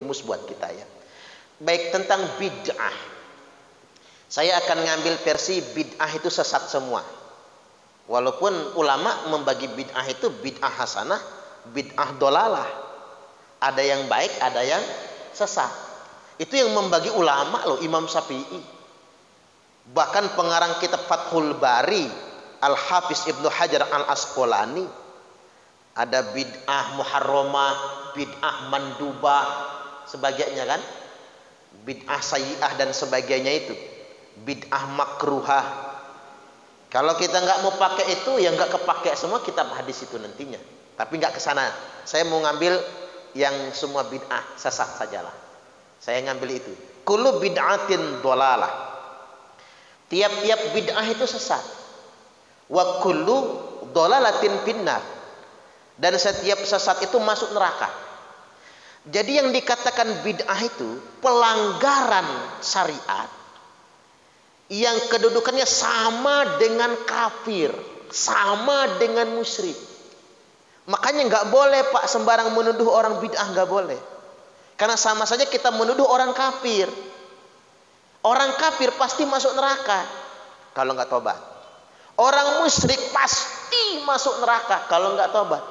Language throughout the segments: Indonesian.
rumus buat kita ya. Baik, tentang bid'ah. Saya akan ngambil versi bid'ah itu sesat semua. Walaupun ulama membagi bid'ah itu bid'ah hasanah, bid'ah dolalah. Ada yang baik, ada yang sesat. Itu yang membagi ulama loh, Imam Syafi'i. Bahkan pengarang kitab Fathul Bari, Al-Hafiz Ibnu Hajar Al-Asqalani, ada bid'ah muharramah, bid'ah mandubah, sebagainya kan? Bid'ah sayyi'ah dan sebagainya itu. Bid'ah makruhah. Kalau kita nggak mau pakai itu, ya nggak kepake semua kitab hadis itu nantinya. Tapi nggak ke sana. Saya mau ngambil yang semua bid'ah sesat sajalah. Saya ngambil itu. Kullu bid'atin dhalalah. Tiap-tiap bid'ah itu sesat. Wa kullu dhalalatin finnar. Dan setiap sesat itu masuk neraka. Jadi yang dikatakan bid'ah itu pelanggaran syariat yang kedudukannya sama dengan kafir, sama dengan musyrik. Makanya nggak boleh Pak sembarang menuduh orang bid'ah, nggak boleh. Karena sama saja kita menuduh orang kafir. Orang kafir pasti masuk neraka kalau nggak tobat. Orang musyrik pasti masuk neraka kalau nggak tobat.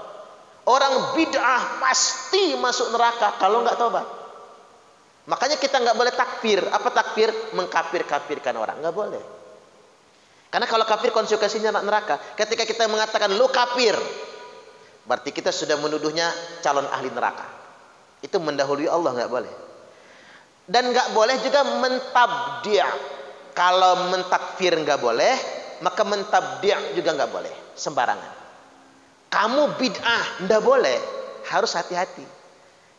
Orang bid'ah pasti masuk neraka kalau nggak tobat. Makanya kita nggak boleh takfir. Apa takfir? Mengkafir-kafirkan orang. Nggak boleh. Karena kalau kafir konsekuensinya neraka. Ketika kita mengatakan lu kafir, berarti kita sudah menuduhnya calon ahli neraka. Itu mendahului Allah, nggak boleh. Dan nggak boleh juga mentabdi'. Kalau mentakfir nggak boleh, maka mentabdi' juga nggak boleh. Sembarangan. Kamu bid'ah, nggak boleh. Harus hati-hati.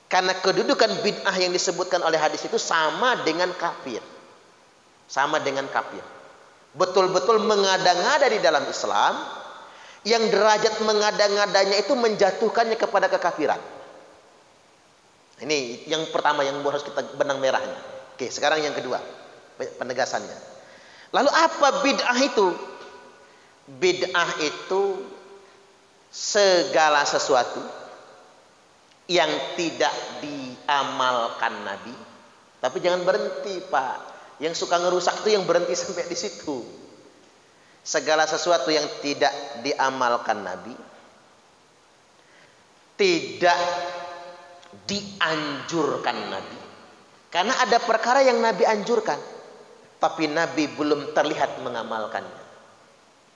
Karena kedudukan bid'ah yang disebutkan oleh hadis itu sama dengan kafir. Sama dengan kafir. Betul-betul mengada-ngada di dalam Islam. Yang derajat mengada-ngadanya itu menjatuhkannya kepada kekafiran. Ini yang pertama yang harus kita benang merahnya. Oke, sekarang yang kedua. Penegasannya. Lalu apa bid'ah itu? Bid'ah itu segala sesuatu yang tidak diamalkan Nabi. Tapi jangan berhenti Pak. Yang suka ngerusak itu yang berhenti sampai di situ. Segala sesuatu yang tidak diamalkan Nabi, tidak dianjurkan Nabi. Karena ada perkara yang Nabi anjurkan, tapi Nabi belum terlihat mengamalkannya.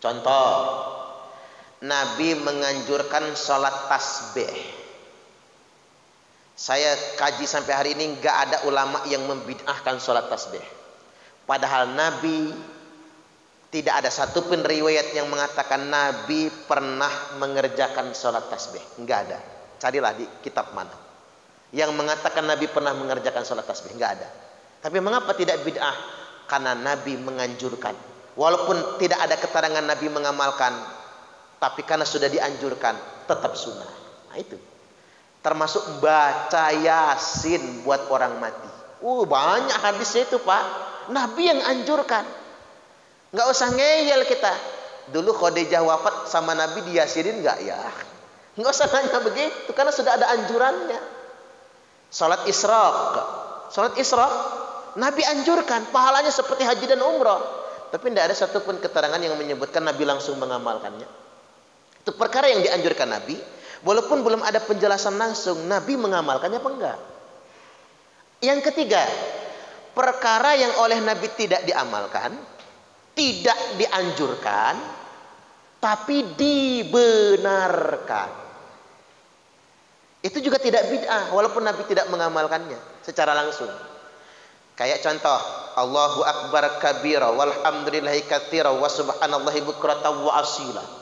Contoh, Nabi menganjurkan sholat tasbih. Saya kaji sampai hari ini nggak ada ulama yang membid'ahkan sholat tasbih. Padahal Nabi tidak ada satupun riwayat yang mengatakan Nabi pernah mengerjakan sholat tasbih. Nggak ada. Carilah di kitab mana yang mengatakan Nabi pernah mengerjakan sholat tasbih. Nggak ada. Tapi mengapa tidak bid'ah? Karena Nabi menganjurkan. Walaupun tidak ada keterangan Nabi mengamalkan, tapi karena sudah dianjurkan, tetap sunnah. Nah itu. Termasuk baca Yasin buat orang mati. Banyak hadisnya itu Pak. Nabi yang anjurkan. Nggak usah ngeyel kita. Dulu Khadijah wafat sama Nabi di Yasinin nggak ya? Nggak usah nanya begitu. Karena sudah ada anjurannya. Salat Isra. Salat Isra. Nabi anjurkan. Pahalanya seperti haji dan umrah. Tapi tidak ada satupun keterangan yang menyebutkan Nabi langsung mengamalkannya. Itu perkara yang dianjurkan Nabi. Walaupun belum ada penjelasan langsung, Nabi mengamalkannya apa enggak? Yang ketiga, perkara yang oleh Nabi tidak diamalkan, tidak dianjurkan, tapi dibenarkan. Itu juga tidak bid'ah, walaupun Nabi tidak mengamalkannya secara langsung. Kayak contoh, Allahu Akbar kabira, walhamdulillahi katsira, wa subhanallahi bukratan wa asila.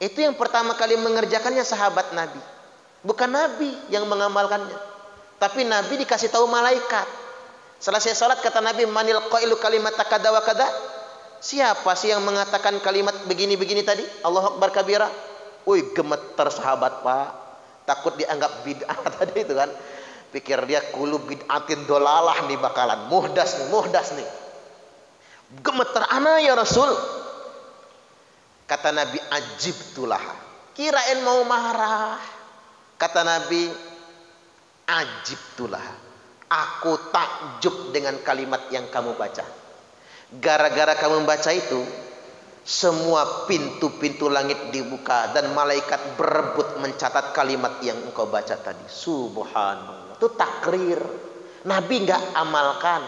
Itu yang pertama kali mengerjakannya sahabat Nabi. Bukan Nabi yang mengamalkannya. Tapi Nabi dikasih tahu malaikat. Selesai sholat kata Nabi, manil qailu kalimat kada wa kada? Siapa sih yang mengatakan kalimat begini-begini tadi? Allahu Akbar kabira. Gemeter sahabat Pak. Takut dianggap bid'ah tadi itu kan. Pikir dia kulu bid'atin dolalah nih bakalan. Muhdas nih. Gemeter ana ya Rasul. Kata Nabi, ajibtulah. Kirain mau marah. Kata Nabi, ajibtulah. Aku takjub dengan kalimat yang kamu baca. Gara-gara kamu baca itu, semua pintu-pintu langit dibuka dan malaikat berebut mencatat kalimat yang engkau baca tadi. Subhanallah. Itu takrir. Nabi enggak amalkan.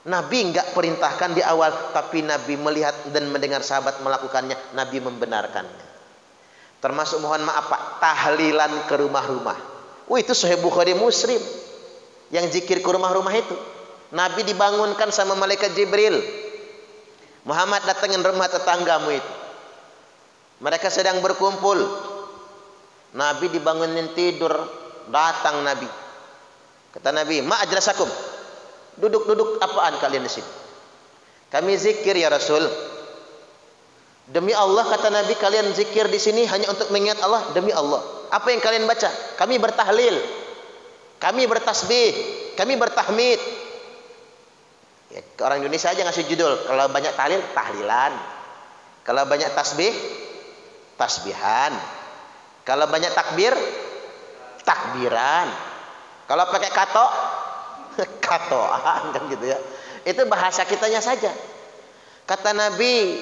Nabi enggak perintahkan di awal, tapi Nabi melihat dan mendengar sahabat melakukannya, Nabi membenarkannya. Termasuk mohon maaf Pak, tahlilan ke rumah-rumah. Itu Sahih Bukhari Muslim. Yang zikir ke rumah-rumah itu. Nabi dibangunkan sama malaikat Jibril. Muhammad datangin rumah tetanggamu itu. Mereka sedang berkumpul. Nabi dibangunin tidur, datang Nabi. Kata Nabi, "Ma ajlasakum?" Duduk-duduk apaan kalian di sini? Kami zikir ya Rasul. Demi Allah kata Nabi, kalian zikir di sini hanya untuk mengingat Allah. Demi Allah. Apa yang kalian baca? Kami bertahlil, kami bertasbih, kami bertahmid. Ya, orang Indonesia aja ngasih judul. Kalau banyak tahlil, tahlilan. Kalau banyak tasbih, tasbihan. Kalau banyak takbir, takbiran. Kalau pakai kato, katoan kan gitu ya. Itu bahasa kitanya saja. Kata Nabi,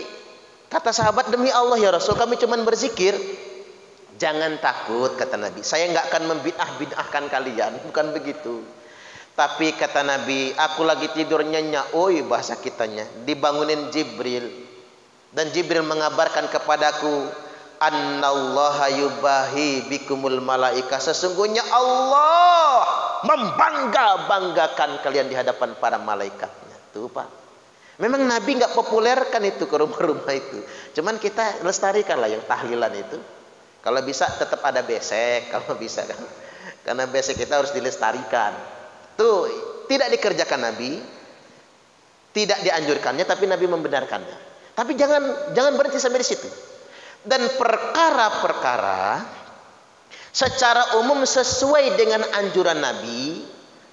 kata sahabat, demi Allah ya Rasul, kami cuma berzikir. Jangan takut kata Nabi, saya nggak akan membid'ah-bid'ahkan kalian, bukan begitu. Tapi kata Nabi, aku lagi tidur nyenyak. Bahasa kitanya, dibangunin Jibril. Dan Jibril mengabarkan kepadaku, annallaha yubahi bikumul malaika, sesungguhnya Allah membangga-banggakan kalian di hadapan para malaikatnya. Tuh Pak, memang Nabi nggak populerkan itu ke rumah-rumah itu, cuman kita lestarikan lah yang tahlilan itu. Kalau bisa tetap ada besek, kalau bisa kan, karena besek kita harus dilestarikan. Tuh tidak dikerjakan Nabi, tidak dianjurkannya, tapi Nabi membenarkannya. Tapi jangan berhenti sampai di situ. Dan perkara-perkara secara umum sesuai dengan anjuran Nabi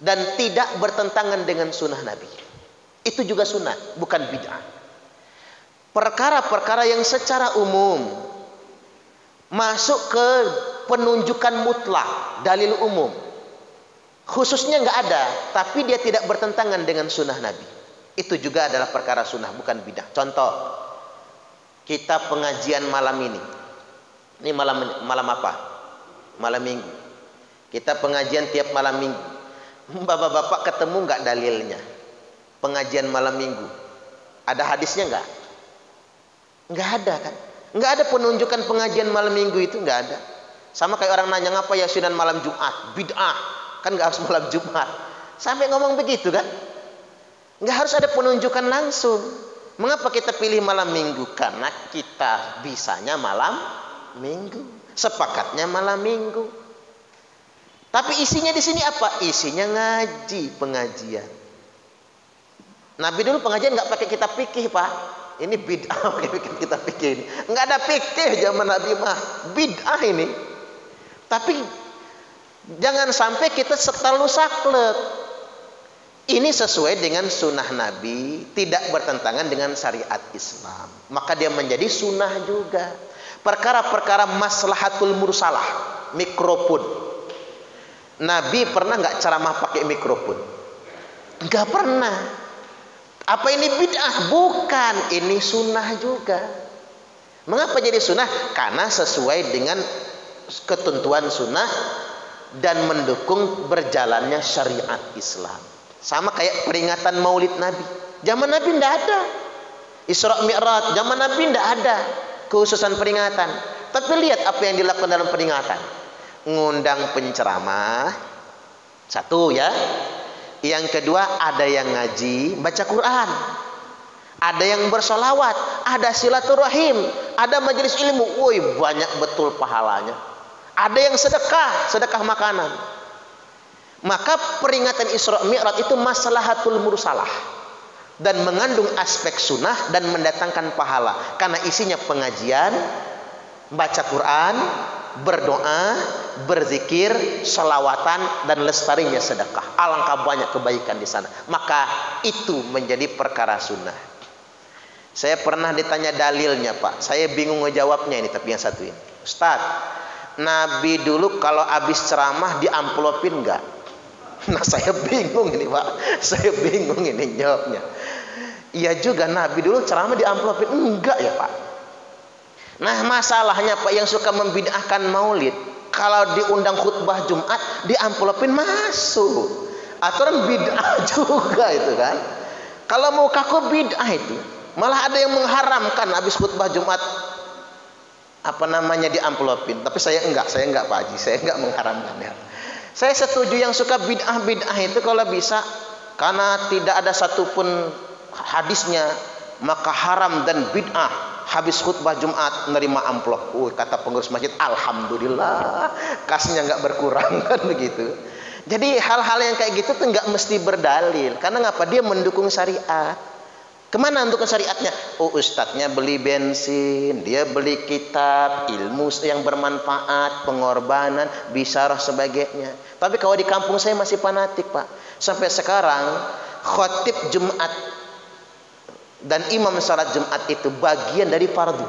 dan tidak bertentangan dengan sunnah Nabi, itu juga sunnah, bukan bid'ah. Perkara-perkara yang secara umum masuk ke penunjukan mutlak, dalil umum, khususnya nggak ada, tapi dia tidak bertentangan dengan sunnah Nabi, itu juga adalah perkara sunnah, bukan bid'ah. Contoh, kita pengajian malam ini malam apa? Malam Minggu. Kita pengajian tiap malam Minggu. Bapak-bapak ketemu nggak dalilnya? Pengajian malam Minggu, ada hadisnya nggak? Nggak ada kan? Nggak ada penunjukan pengajian malam Minggu itu, nggak ada. Sama kayak orang nanya ngapa ya sunan malam Jumat? Bid'ah, kan nggak harus malam Jumat. Sampai ngomong begitu kan? Nggak harus ada penunjukan langsung. Mengapa kita pilih malam Minggu? Karena kita bisanya malam Minggu, sepakatnya malam Minggu. Tapi isinya di sini apa? Isinya ngaji, pengajian. Nabi dulu pengajian nggak pakai kitab fikih Pak. Ini bid'ah pakai kitab fikih. Nggak ada fikih zaman Nabi mah, bid'ah ini. Tapi jangan sampai kita terlalu saklek. Ini sesuai dengan sunnah Nabi, tidak bertentangan dengan syariat Islam, maka dia menjadi sunnah juga. Perkara-perkara maslahatul mursalah, mikrofon. Nabi pernah nggak ceramah pakai mikrofon? Nggak pernah. Apa ini bid'ah? Bukan, ini sunnah juga. Mengapa jadi sunnah? Karena sesuai dengan ketentuan sunnah dan mendukung berjalannya syariat Islam. Sama kayak peringatan Maulid Nabi. Zaman Nabi tidak ada. Isra Mi'raj zaman Nabi tidak ada kekhususan peringatan. Tapi lihat apa yang dilakukan dalam peringatan. Ngundang penceramah, satu ya. Yang kedua, ada yang ngaji, baca Quran. Ada yang bersolawat, ada silaturahim, ada majelis ilmu. Woi, banyak betul pahalanya. Ada yang sedekah makanan. Maka peringatan Isra Mi'raj itu maslahatul mursalah dan mengandung aspek sunnah dan mendatangkan pahala karena isinya pengajian, baca Quran, berdoa, berzikir, sholawatan dan lestarinya sedekah. Alangkah banyak kebaikan di sana. Maka itu menjadi perkara sunnah. Saya pernah ditanya dalilnya Pak, saya bingung ngejawabnya ini, tapi yang satu ini, Ustaz, Nabi dulu kalau habis ceramah diamplopin enggak? Nah saya bingung ini Pak, saya bingung ini jawabnya. Iya juga, Nabi dulu ceramah di amplopin, enggak ya Pak. Nah masalahnya Pak, yang suka membid'ahkan maulid, kalau diundang khutbah Jumat di amplopin masuk. Aturan bid'ah juga itu kan. Kalau mau kaku bid'ah itu, malah ada yang mengharamkan habis khutbah Jumat di amplopin. Tapi saya enggak Pak Haji, saya enggak mengharamkannya. Saya setuju yang suka bid'ah itu kalau bisa, karena tidak ada satupun hadisnya, maka haram dan bid'ah habis khutbah Jumat menerima amplop. Kata pengurus masjid, alhamdulillah kasnya enggak berkurang kan begitu. Jadi hal-hal yang kayak gitu tuh nggak mesti berdalil. Karena ngapa? Dia mendukung syariat. Kemana untuk syariatnya? Oh ustadznya beli bensin, dia beli kitab, ilmu yang bermanfaat, pengorbanan, bisyarah sebagainya. Tapi kalau di kampung saya masih fanatik Pak. Sampai sekarang khotib Jumat dan imam salat Jumat itu bagian dari fardu,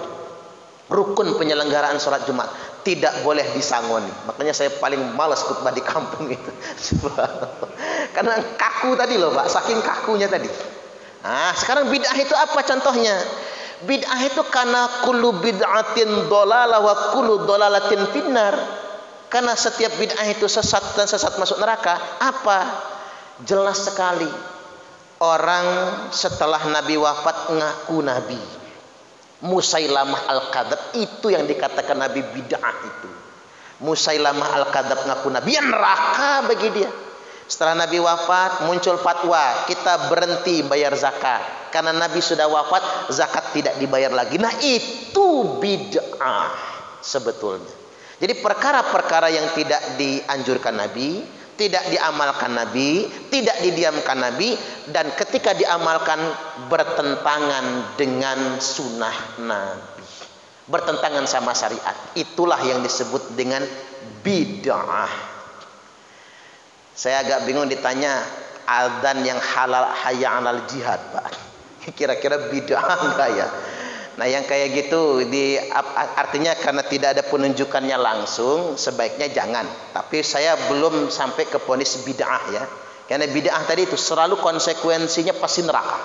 rukun penyelenggaraan salat Jumat. Tidak boleh disangoni. Makanya saya paling malas khutbah di kampung itu. Karena kaku tadi loh Pak, saking kakunya tadi. Nah, sekarang bid'ah itu apa contohnya? Bid'ah itu karena kullu bid'atin dhalalah wa kullu dhalalatin finnar. Karena setiap bid'ah itu sesat dan sesat masuk neraka. Apa? Jelas sekali. Orang setelah Nabi wafat ngaku Nabi. Musailamah al-Kadzab itu yang dikatakan Nabi bid'ah itu. Musailamah al-Kadzab ngaku Nabi, ya neraka bagi dia. Setelah Nabi wafat muncul fatwa, kita berhenti bayar zakat. Karena Nabi sudah wafat, zakat tidak dibayar lagi. Nah itu bid'ah sebetulnya. Jadi perkara-perkara yang tidak dianjurkan Nabi, tidak diamalkan Nabi, tidak didiamkan Nabi, dan ketika diamalkan bertentangan dengan sunnah Nabi, bertentangan sama syariat. Itulah yang disebut dengan bid'ah. Saya agak bingung ditanya adzan yang halal hayya 'alal jihad Pak. Kira-kira bid'ah enggak ya? Nah yang kayak gitu artinya karena tidak ada penunjukannya langsung, sebaiknya jangan. Tapi saya belum sampai ke vonis bid'ah ya. Karena bid'ah tadi itu selalu konsekuensinya pasti neraka.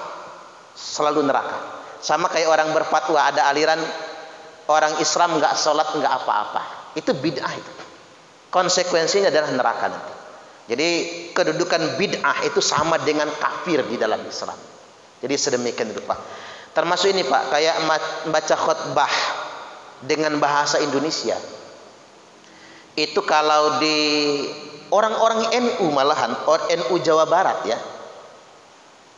Selalu neraka. Sama kayak orang berfatwa, ada aliran orang Islam nggak sholat nggak apa-apa. Itu bid'ah itu. Konsekuensinya adalah neraka nanti. Jadi kedudukan bid'ah itu sama dengan kafir di dalam Islam. Jadi sedemikian rupa. Termasuk ini Pak, kayak membaca khutbah dengan bahasa Indonesia. Itu kalau di orang-orang NU malahan, NU Jawa Barat ya,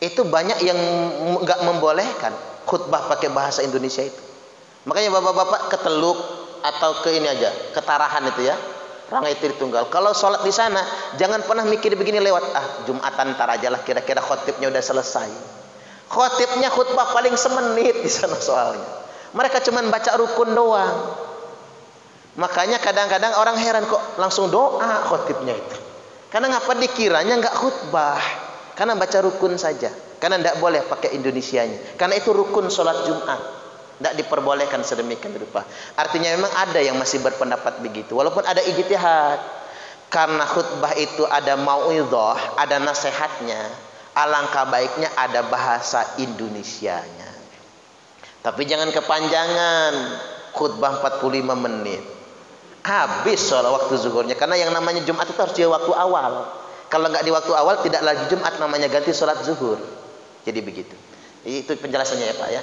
itu banyak yang nggak membolehkan khutbah pakai bahasa Indonesia itu. Makanya bapak-bapak ke Teluk atau ke ini aja, ke Tarahan itu ya, Rangai Tritunggal. Kalau sholat di sana, jangan pernah mikir begini lewat, Jumatan ntar aja lah, kira-kira khotibnya udah selesai. Khotibnya khutbah paling semenit di sana soalnya. Mereka cuma baca rukun doang. Makanya kadang-kadang orang heran kok langsung doa khotibnya itu. Karena ngapa dikiranya nggak khutbah? Karena baca rukun saja. Karena tidak boleh pakai Indonesianya. Karena itu rukun sholat Jumat. Tidak diperbolehkan sedemikian rupa. Artinya memang ada yang masih berpendapat begitu. Walaupun ada ijtihad. Karena khutbah itu ada mau'idhah, ada nasihatnya. Alangkah baiknya ada bahasa Indonesianya. Tapi jangan kepanjangan. Khutbah 45 menit. Habis soal waktu zuhurnya. Karena yang namanya Jumat itu harus di waktu awal. Kalau nggak di waktu awal tidak lagi Jumat, namanya ganti sholat zuhur. Jadi begitu. Itu penjelasannya ya Pak ya.